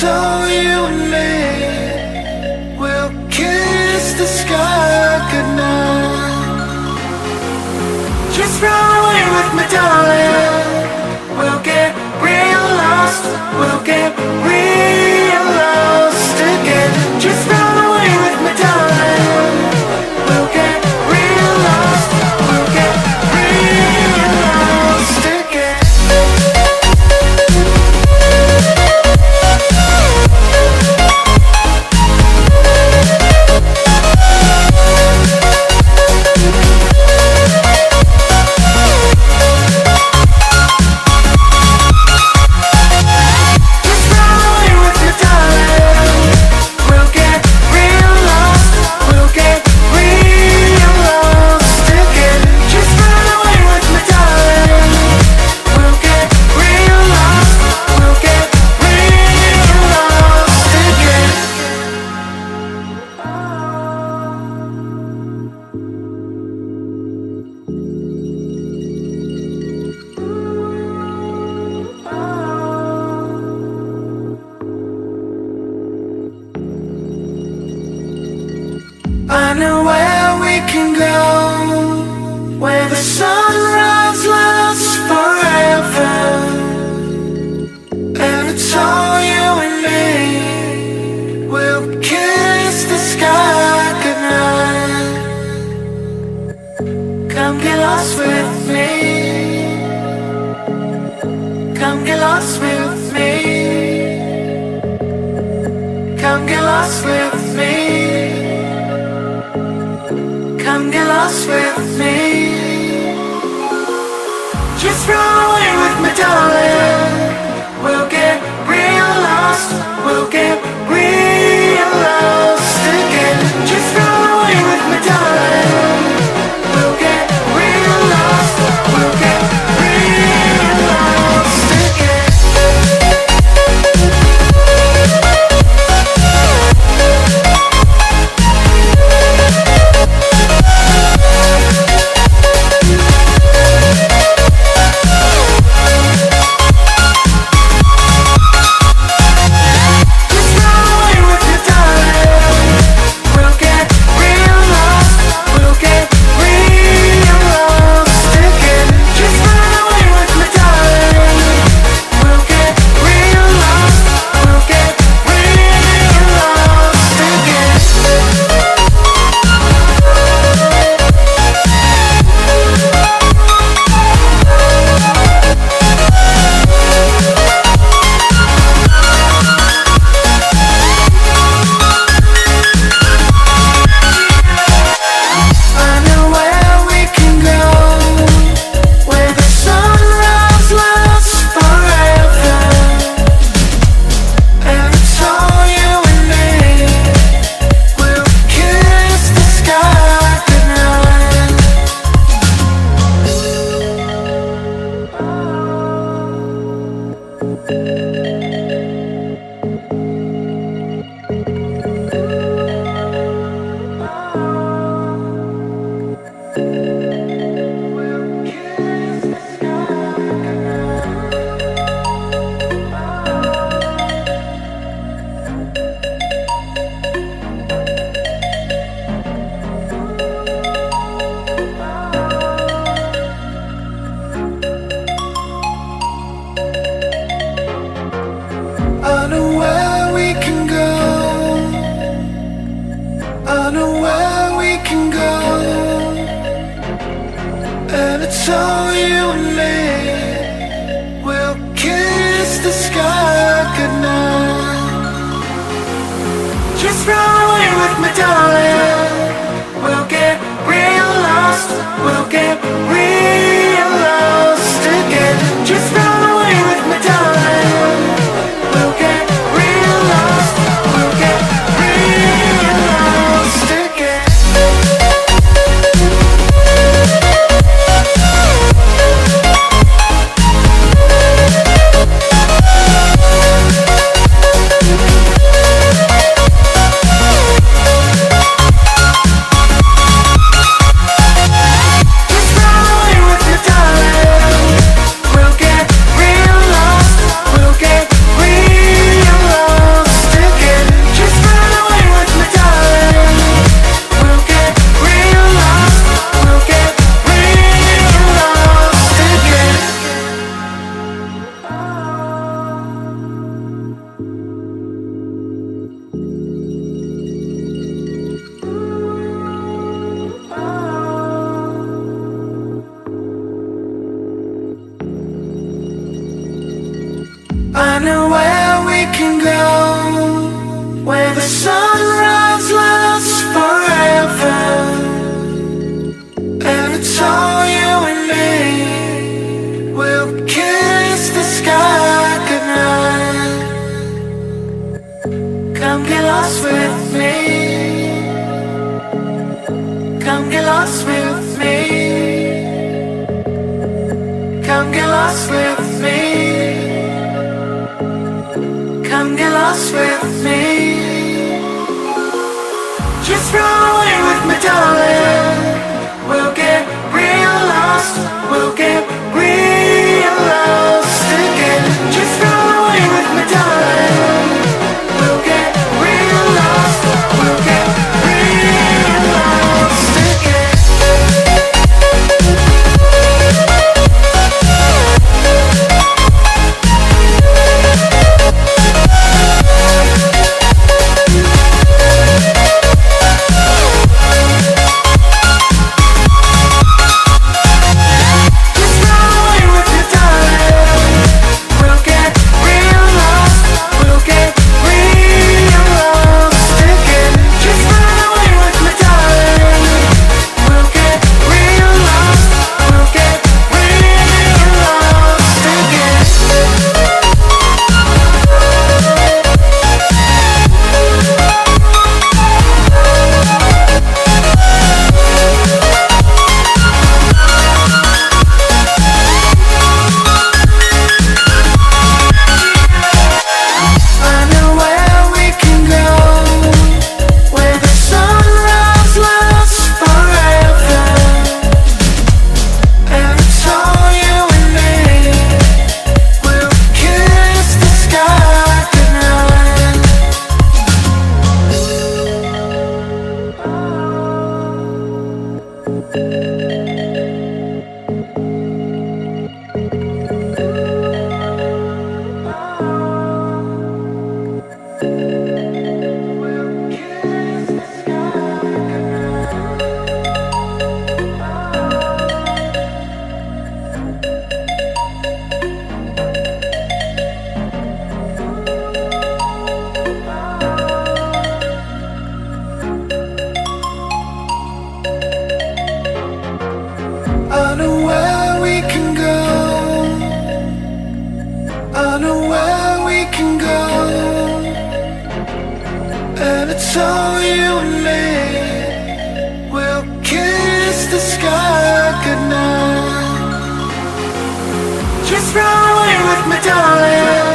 So you and me will kiss the sky goodnight. Just run away with me, darling. We'll get real lost. We'll get real lost again. Just run away with me, darling. We'll get real lost. We'll get real lost again. I know where we can go, where the sunrise lasts forever, and it's all you and me. We'll kiss the sky goodnight. Come get lost with me. Come get lost with me. Come get lost with me. Come get lost with me. Just run away with me, darling. We'll get real lost. We'll get real lost again. Just run away with me, darling. We'll get real lost. We'll get real lost again. So you and me will kiss the sky goodnight. Just run away with me, darling. We'll get real lost. We'll get real lost again. Just run away with me, darling. We'll get real lost. We'll get real Come get lost with me. Come get lost with me. Come get lost with me. Come get lost with me. Just run away with me, darling. We'll get real lost. We'll get real lost again. Just run away with me, darling. We'll get real lost. We'll get real lost again. I know where we can go. I know where we can go. And it's all you and me. We'll kiss the sky goodnight. Just run away with me, darling.